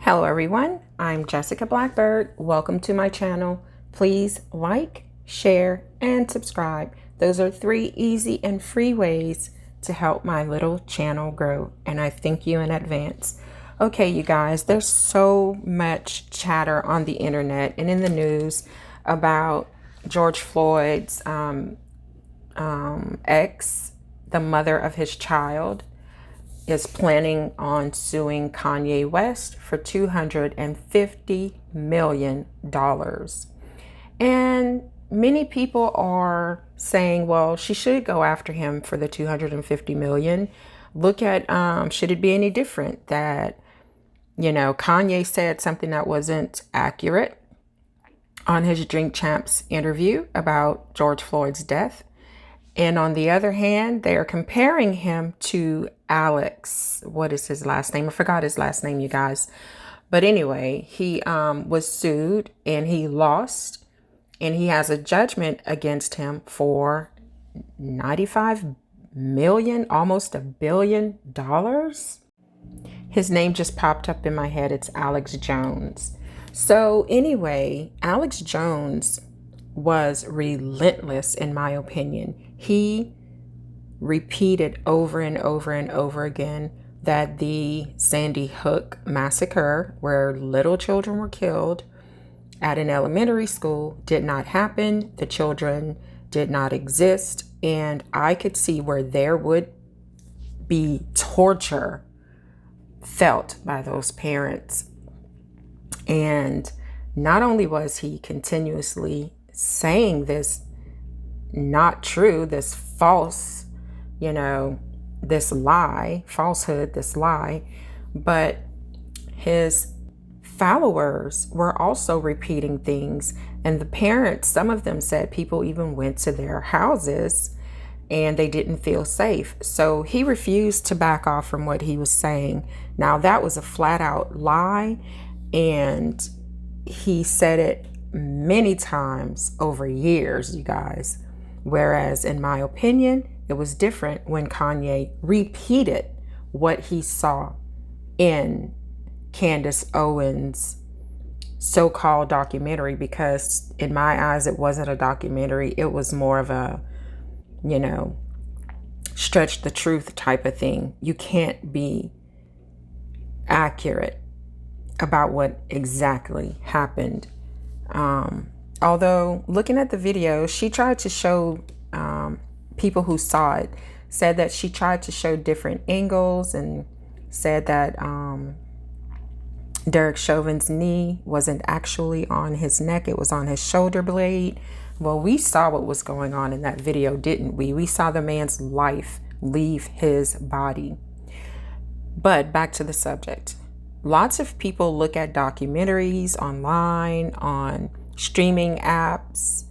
Hello everyone, I'm Jessica Blackbird. Welcome to my channel. Please like, share, and subscribe. Those are 3 easy and free ways to help my little channel grow, and I thank you in advance. Okay, you guys, there's so much chatter on the internet and in the news about George Floyd's ex, the mother of his child, is planning on suing Kanye West for $250 million. And many people are saying, well, she should go after him for the $250 million. Look at, should it be any different that, Kanye said something that wasn't accurate on his Drink Champs interview about George Floyd's death. And on the other hand, they are comparing him to Alex. What is his last name? I forgot his last name, you guys. But anyway, he was sued and he lost. And he has a judgment against him for $95 million, almost $1 billion. His name just popped up in my head. It's Alex Jones. So anyway, Alex Jones was relentless, in my opinion. He repeated over and over and over again that the Sandy Hook massacre, where little children were killed at an elementary school, did not happen. The children did not exist. And I could see where there would be torture felt by those parents. And not only was he continuously saying this not true, this false, this lie, falsehood, this lie, but his followers were also repeating things. And the parents, some of them said people even went to their houses and they didn't feel safe. So he refused to back off from what he was saying. Now that was a flat out lie, and he said it many times over years, you guys. Whereas in my opinion, it was different when Kanye repeated what he saw in Candace Owens' so-called documentary, because in my eyes, it wasn't a documentary. It was more of a, stretch the truth type of thing. You can't be accurate about what exactly happened. Although looking at the video, she tried to show, people who saw it said that she tried to show different angles and said that Derek Chauvin's knee wasn't actually on his neck. It was on his shoulder blade. Well, we saw what was going on in that video, didn't we? We saw the man's life leave his body. But back to the subject. Lots of people look at documentaries online, on streaming apps,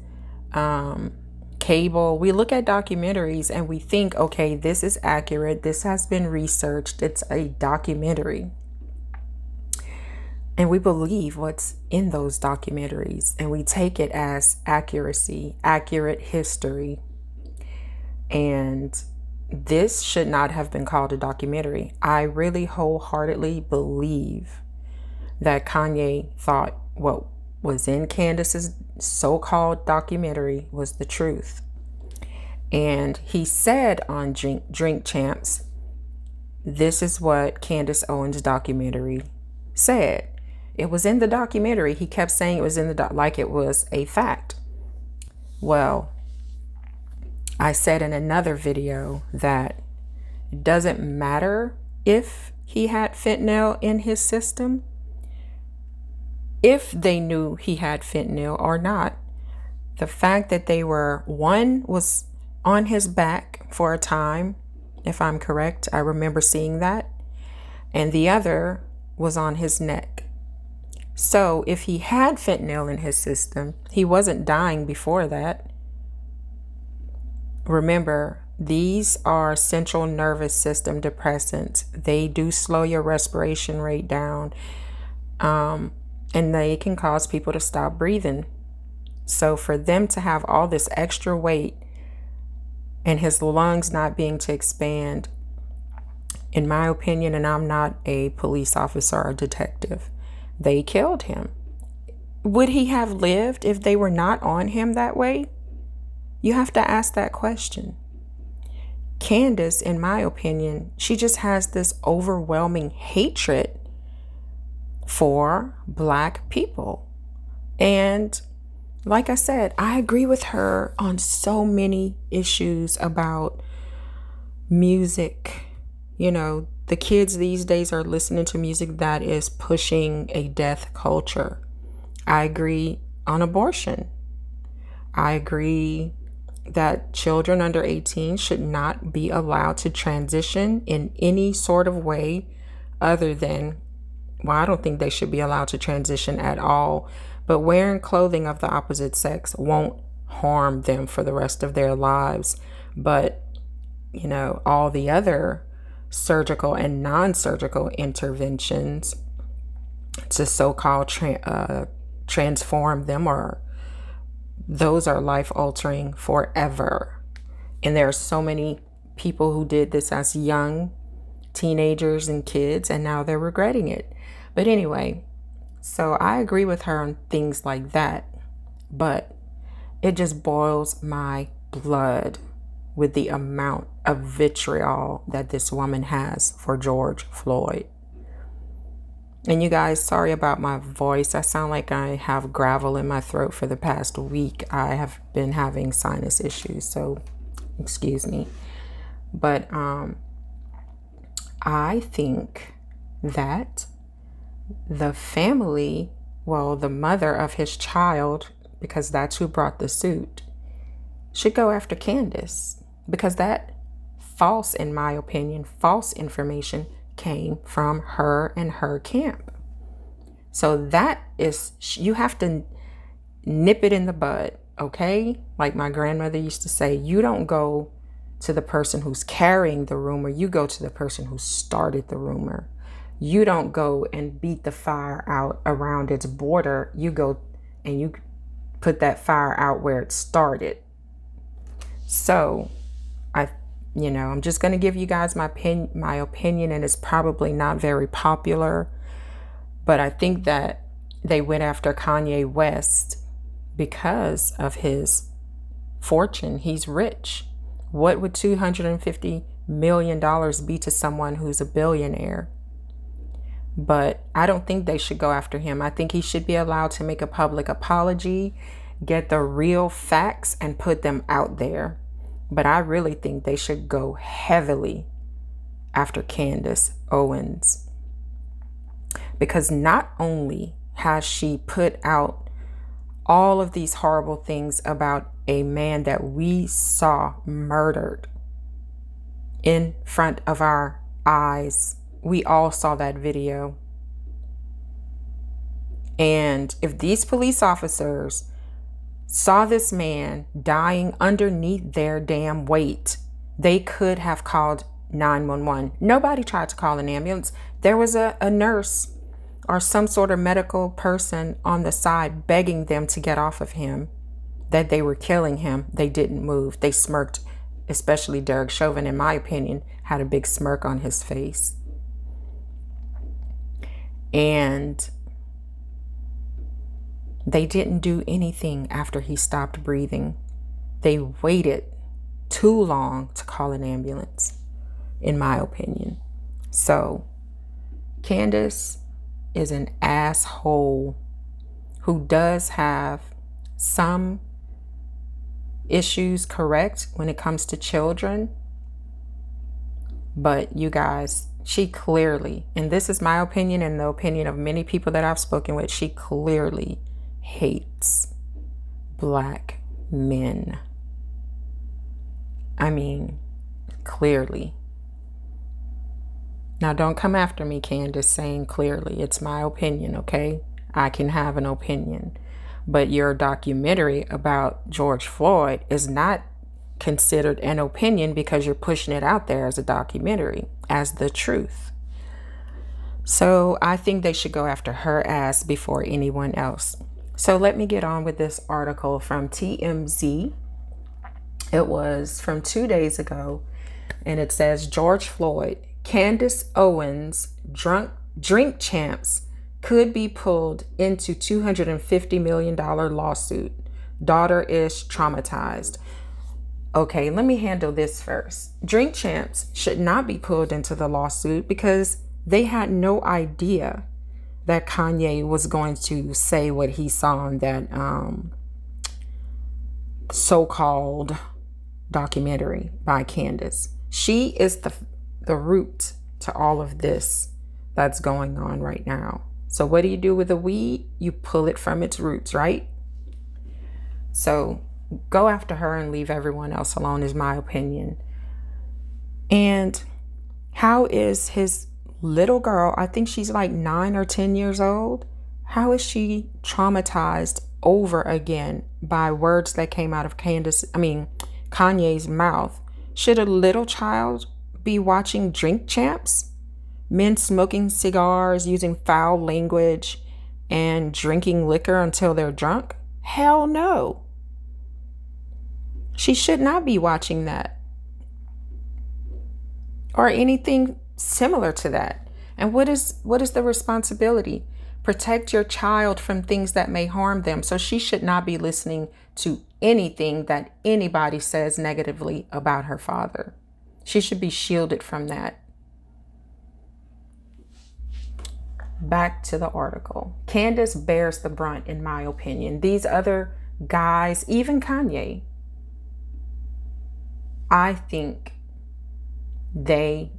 cable. We look at documentaries and we think, okay, this is accurate. This has been researched. It's a documentary. And we believe what's in those documentaries, and we take it as accuracy, accurate history. And this should not have been called a documentary. I really wholeheartedly believe that Kanye thought what was in Candace's so-called documentary was the truth. And he said on Drink Champs, this is what Candace Owens' documentary said. It was in the documentary. He kept saying it was in the like it was a fact. Well, I said in another video that it doesn't matter if he had fentanyl in his system, if they knew he had fentanyl or not. The fact that one was on his back for a time, if I'm correct, I remember seeing that, and the other was on his neck. So if he had fentanyl in his system, he wasn't dying before that. Remember, these are central nervous system depressants. They do slow your respiration rate down, and they can cause people to stop breathing. So for them to have all this extra weight and his lungs not being to expand, in my opinion, and I'm not a police officer or detective, They killed him. Would he have lived if they were not on him that way? You have to ask that question. Candace, in my opinion, she just has this overwhelming hatred for Black people. And like I said, I agree with her on so many issues about music. You know, the kids these days are listening to music that is pushing a death culture. I agree on abortion. I agree that children under 18 should not be allowed to transition in any sort of way other than, well, I don't think they should be allowed to transition at all, but wearing clothing of the opposite sex won't harm them for the rest of their lives. But, you know, all the other surgical and non-surgical interventions to so-called transform them, or those are life-altering forever. And there are so many people who did this as young teenagers and kids, and now they're regretting it. But anyway, so I agree with her on things like that, but it just boils my blood with the amount of vitriol that this woman has for George Floyd. And you guys, sorry about my voice. I sound like I have gravel in my throat for the past week. I have been having sinus issues, so excuse me. But I think that the family, well, the mother of his child, because that's who brought the suit, should go after Candace, because that false, in my opinion, false information came from her and her camp. So that is, you have to nip it in the bud, okay? Like my grandmother used to say, you don't go to the person who's carrying the rumor, you go to the person who started the rumor. You don't go and beat the fire out around its border. You go and you put that fire out where it started. So I'm just going to give you guys my opinion, and it's probably not very popular, but I think that they went after Kanye West because of his fortune. He's rich. What would $250 million be to someone who's a billionaire? But I don't think they should go after him. I think he should be allowed to make a public apology, get the real facts, and put them out there. But I really think they should go heavily after Candace Owens, because not only has she put out all of these horrible things about a man that we saw murdered in front of our eyes. We all saw that video. And if these police officers saw this man dying underneath their damn weight, they could have called 911. Nobody tried to call an ambulance. There was a nurse or some sort of medical person on the side begging them to get off of him, that they were killing him. They didn't move. They smirked, especially Derek Chauvin, in my opinion, had a big smirk on his face. And they didn't do anything after he stopped breathing. They waited too long to call an ambulance, in my opinion. So Candace is an asshole who does have some issues correct when it comes to children. But you guys, she clearly, and this is my opinion and the opinion of many people that I've spoken with, she clearly hates Black men. I mean, clearly. Now, don't come after me, Candace, saying clearly. It's my opinion, okay? I can have an opinion. But your documentary about George Floyd is not considered an opinion because you're pushing it out there as a documentary, as the truth. So I think they should go after her ass before anyone else. So let me get on with this article from TMZ. It was from 2 days ago, and it says, George Floyd, Candace Owens, drink champs could be pulled into $250 million lawsuit. Daughter is traumatized. Okay, let me handle this first. Drink Champs should not be pulled into the lawsuit because they had no idea that Kanye was going to say what he saw in that so-called documentary by Candace. She is the root to all of this that's going on right now. So what do you do with a weed? You pull it from its roots, right? So go after her and leave everyone else alone is my opinion. And how is his little girl, I think she's like 9 or 10 years old, how is she traumatized over again by words that came out of Kanye's mouth? Should a little child be watching Drink Champs? Men smoking cigars, using foul language, and drinking liquor until they're drunk? Hell no. She should not be watching that. Or anything similar to that. And what is the responsibility? Protect your child from things that may harm them. So she should not be listening to anything that anybody says negatively about her father. She should be shielded from that. Back to the article. Candace bears the brunt, in my opinion. These other guys, even Kanye, I think they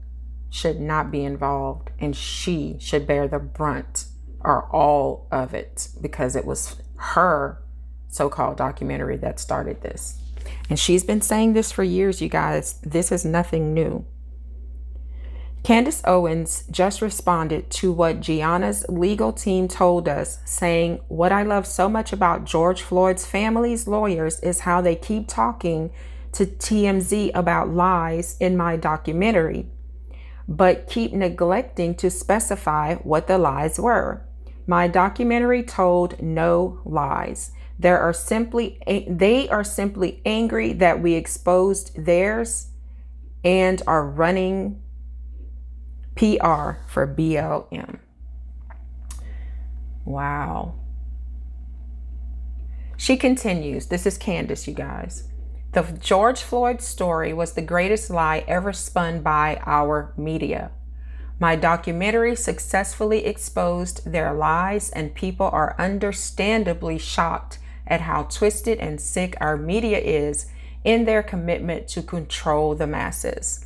should not be involved, and she should bear the brunt or all of it because it was her so-called documentary that started this. And she's been saying this for years, you guys. This is nothing new. Candace Owens just responded to what Gianna's legal team told us, saying, "What I love so much about George Floyd's family's lawyers is how they keep talking to TMZ about lies in my documentary, but keep neglecting to specify what the lies were. My documentary told no lies. They are simply angry that we exposed theirs and are running PR for BLM." Wow. She continues. This is Candace, you guys. "The George Floyd story was the greatest lie ever spun by our media. My documentary successfully exposed their lies, and people are understandably shocked at how twisted and sick our media is in their commitment to control the masses."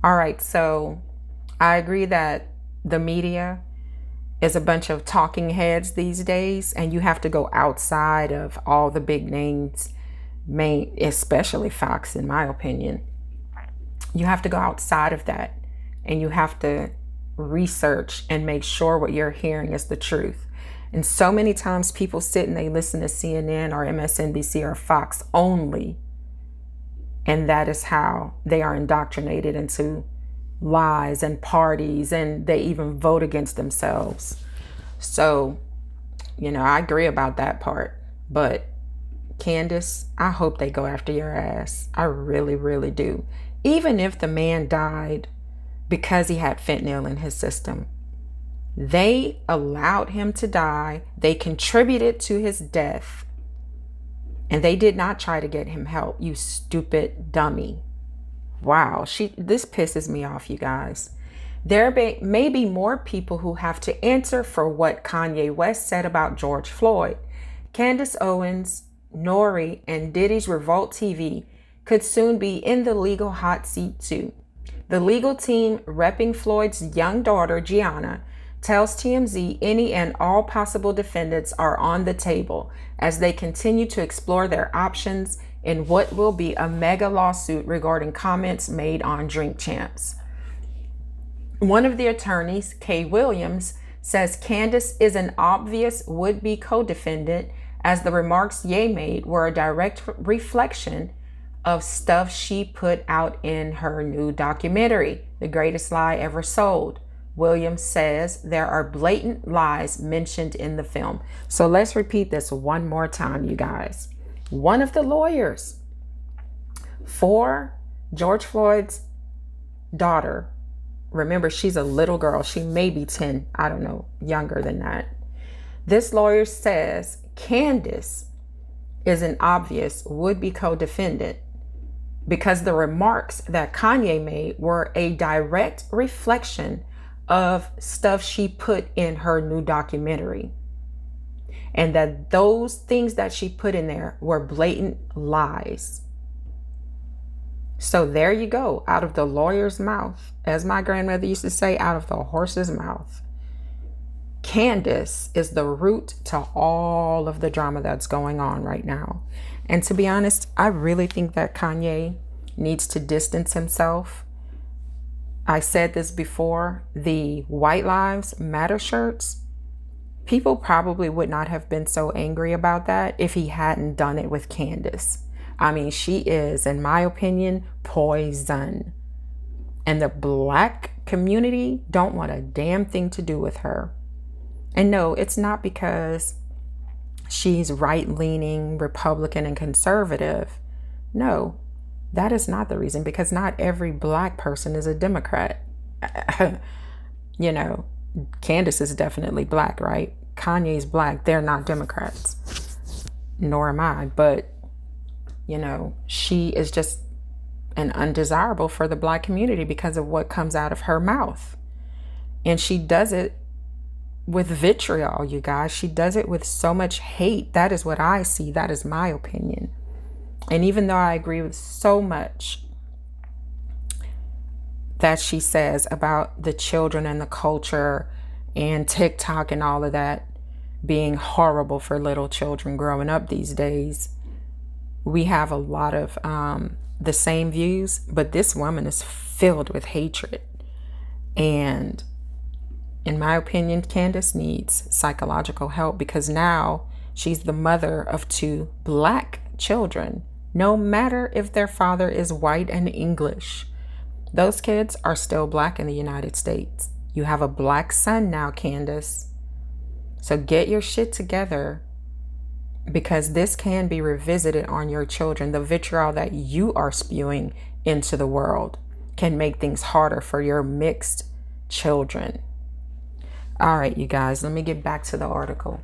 All right, so I agree that the media is a bunch of talking heads these days, and you have to go outside of all the big names, especially Fox, in my opinion. You have to go outside of that, and you have to research and make sure what you're hearing is the truth. And so many times people sit and they listen to CNN or MSNBC or Fox only, and that is how they are indoctrinated into lies and parties, and they even vote against themselves. So, I agree about that part. But Candace, I hope they go after your ass. I really, really do. Even if the man died because he had fentanyl in his system, they allowed him to die. They contributed to his death, and they did not try to get him help. You stupid dummy. Wow, this pisses me off, you guys. There may be more people who have to answer for what Kanye West said about George Floyd. Candace Owens, Nori, and Diddy's Revolt TV could soon be in the legal hot seat too. The legal team repping Floyd's young daughter, Gianna, tells TMZ any and all possible defendants are on the table as they continue to explore their options in what will be a mega lawsuit regarding comments made on Drink Champs. One of the attorneys, Kay Williams, says Candace is an obvious would-be co-defendant, as the remarks Ye made were a direct reflection of stuff she put out in her new documentary, The Greatest Lie Ever Sold. Williams says there are blatant lies mentioned in the film. So let's repeat this one more time, you guys. One of the lawyers for George Floyd's daughter Remember, she's a little girl. She may be 10, I don't know, younger than that. This lawyer says Candace is an obvious would-be co-defendant because the remarks that Kanye made were a direct reflection of stuff she put in her new documentary. And that those things that she put in there were blatant lies. So there you go, out of the lawyer's mouth, as my grandmother used to say, out of the horse's mouth. Candace is the root to all of the drama that's going on right now. And to be honest, I really think that Kanye needs to distance himself. I said this before, the White Lives Matter shirts, people probably would not have been so angry about that if he hadn't done it with Candace. I mean, she is, in my opinion, poison. And the Black community don't want a damn thing to do with her. And no, it's not because she's right-leaning, Republican, and conservative. No, that is not the reason, because not every Black person is a Democrat. You know, Candace is definitely Black, right? Kanye's Black. They're not Democrats. Nor am I. But, you know, she is just an undesirable for the Black community because of what comes out of her mouth. And she does it with vitriol, you guys. She does it with so much hate. That is what I see. That is my opinion. And even though I agree with so much that she says about the children and the culture and TikTok and all of that being horrible for little children growing up these days, we have a lot of the same views, but this woman is filled with hatred. And in my opinion, Candace needs psychological help, because now she's the mother of 2 Black children, no matter if their father is white and English. Those kids are still Black in the United States. You have a Black son now, Candace. So get your shit together, because this can be revisited on your children. The vitriol that you are spewing into the world can make things harder for your mixed children. All right, you guys, let me get back to the article.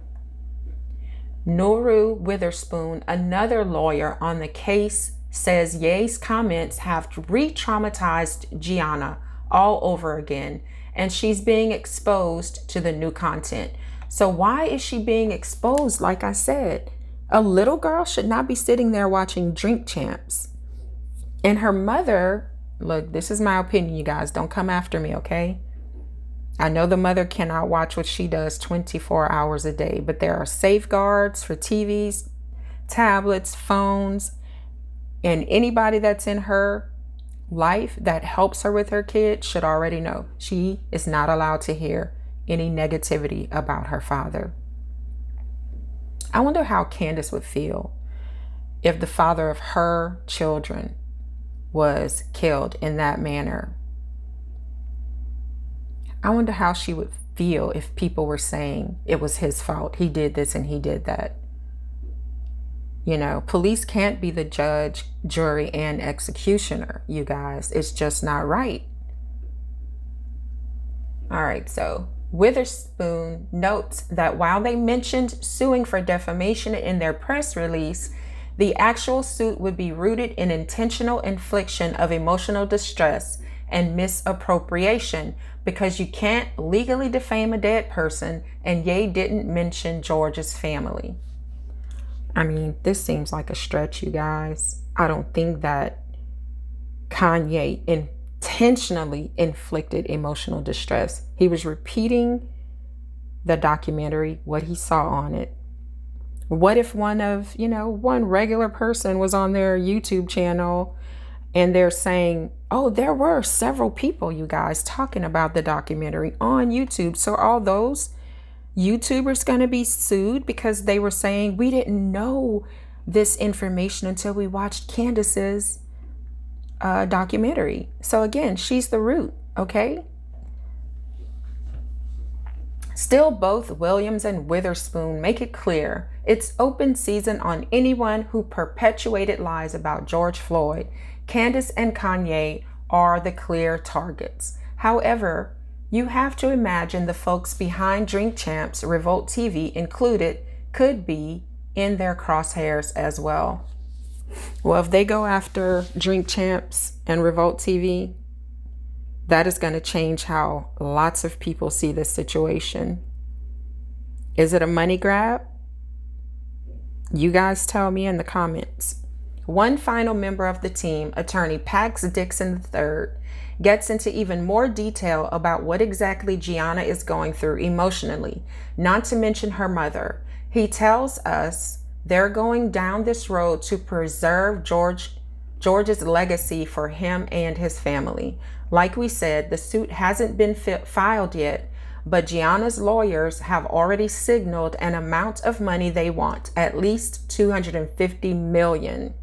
Nuru Witherspoon, another lawyer on the case, says Ye's comments have re-traumatized Gianna all over again, and she's being exposed to the new content. So why is she being exposed? Like I said, a little girl should not be sitting there watching Drink Champs. And her mother, look, this is my opinion, you guys. Don't come after me, okay? I know the mother cannot watch what she does 24 hours a day, but there are safeguards for TVs, tablets, phones, and anybody that's in her life that helps her with her kid should already know she is not allowed to hear any negativity about her father. I wonder how Candace would feel if the father of her children was killed in that manner. I wonder how she would feel if people were saying it was his fault. He did this and he did that. You know, police can't be the judge, jury, and executioner, you guys. It's just not right. All right, so Witherspoon notes that while they mentioned suing for defamation in their press release, the actual suit would be rooted in intentional infliction of emotional distress and misappropriation, because you can't legally defame a dead person, and Ye didn't mention George's family. I mean, this seems like a stretch, you guys. I don't think that Kanye intentionally inflicted emotional distress. He was repeating the documentary, what he saw on it. What if one regular person was on their YouTube channel and they're saying, oh, there were several people, you guys, talking about the documentary on YouTube. So all those YouTubers going to be sued because they were saying we didn't know this information until we watched Candace's documentary. So again, she's the root, okay? Still, both Williams and Witherspoon make it clear it's open season on anyone who perpetuated lies about George Floyd. Candace and Kanye are the clear targets. However, you have to imagine the folks behind Drink Champs, Revolt TV included, could be in their crosshairs as well. Well, if they go after Drink Champs and Revolt TV, that is going to change how lots of people see this situation. Is it a money grab? You guys tell me in the comments. One final member of the team, attorney Pax Dixon III, gets into even more detail about what exactly Gianna is going through emotionally, not to mention her mother. He tells us they're going down this road to preserve George's legacy for him and his family. Like we said, the suit hasn't been filed yet, but Gianna's lawyers have already signaled an amount of money they want, at least $250 million.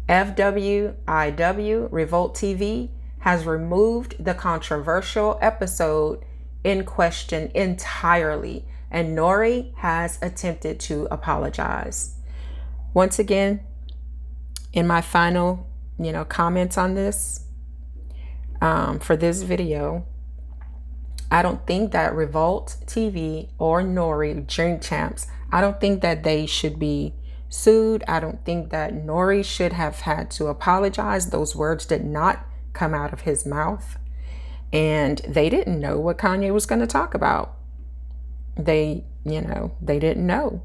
FWIW, Revolt TV, has removed the controversial episode in question entirely, and Nori has attempted to apologize. Once again, in my final, comments on this, for this video, I don't think that Revolt TV or Nori, Drink Champs, I don't think that they should be sued. I don't think that Nori should have had to apologize. Those words did not come out of his mouth, and they didn't know what Kanye was going to talk about. They didn't know.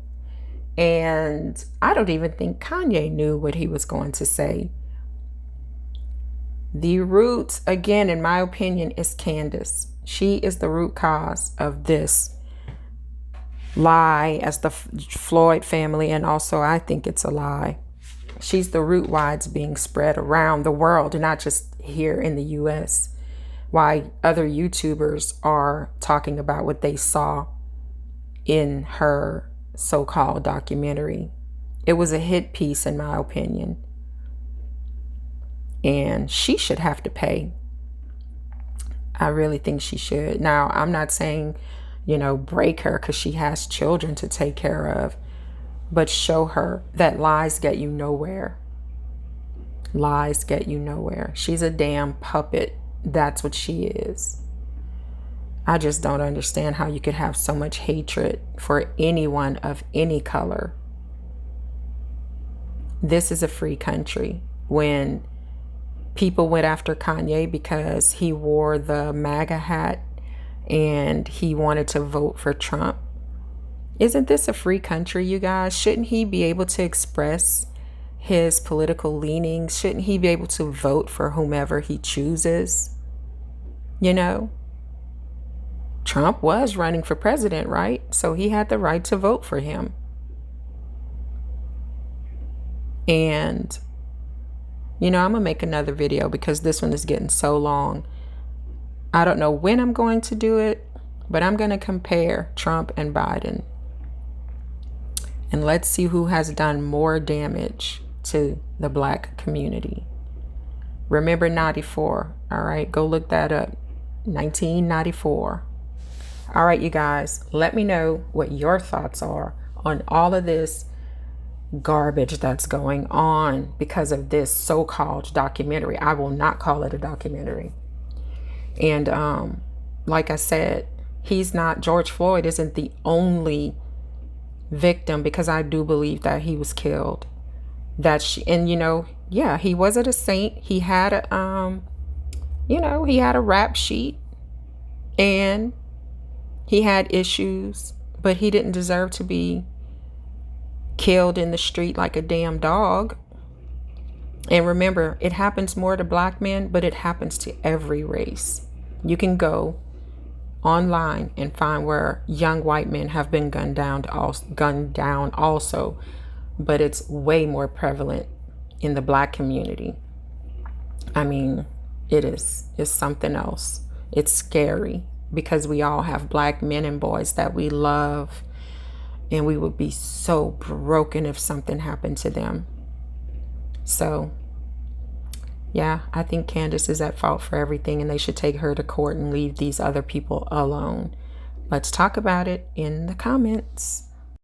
And I don't even think Kanye knew what he was going to say. The root, again, in my opinion, is Candace. She is the root cause of this lie as the Floyd family, and also I think it's a lie. She's the root why it's being spread around the world and not just here in the US. Why other YouTubers are talking about what they saw in her so-called documentary. It was a hit piece in my opinion. And she should have to pay. I really think she should. Now, I'm not saying, break her because she has children to take care of, but show her that lies get you nowhere. Lies get you nowhere. She's a damn puppet. That's what she is. I just don't understand how you could have so much hatred for anyone of any color. This is a free country. When people went after Kanye because he wore the MAGA hat and he wanted to vote for Trump. Isn't this a free country, you guys? Shouldn't he be able to express his political leanings? Shouldn't he be able to vote for whomever he chooses? Trump was running for president, right? So he had the right to vote for him. And I'm going to make another video because this one is getting so long. I don't know when I'm going to do it, but I'm going to compare Trump and Biden. And let's see who has done more damage to the Black community. Remember 94, all right? Go look that up. 1994. All right, you guys, let me know what your thoughts are on all of this garbage that's going on because of this so-called documentary. I will not call it a documentary. And like I said, George Floyd isn't the only victim, because I do believe that he was killed. He wasn't a saint. He had a he had a rap sheet and he had issues, but he didn't deserve to be killed in the street like a damn dog. And remember, it happens more to Black men, but it happens to every race. You can go online and find where young white men have been gunned down also, but it's way more prevalent in the Black community. I mean, it's something else. It's scary because we all have Black men and boys that we love, and we would be so broken if something happened to them. So, yeah, I think Candace is at fault for everything, and they should take her to court and leave these other people alone. Let's talk about it in the comments.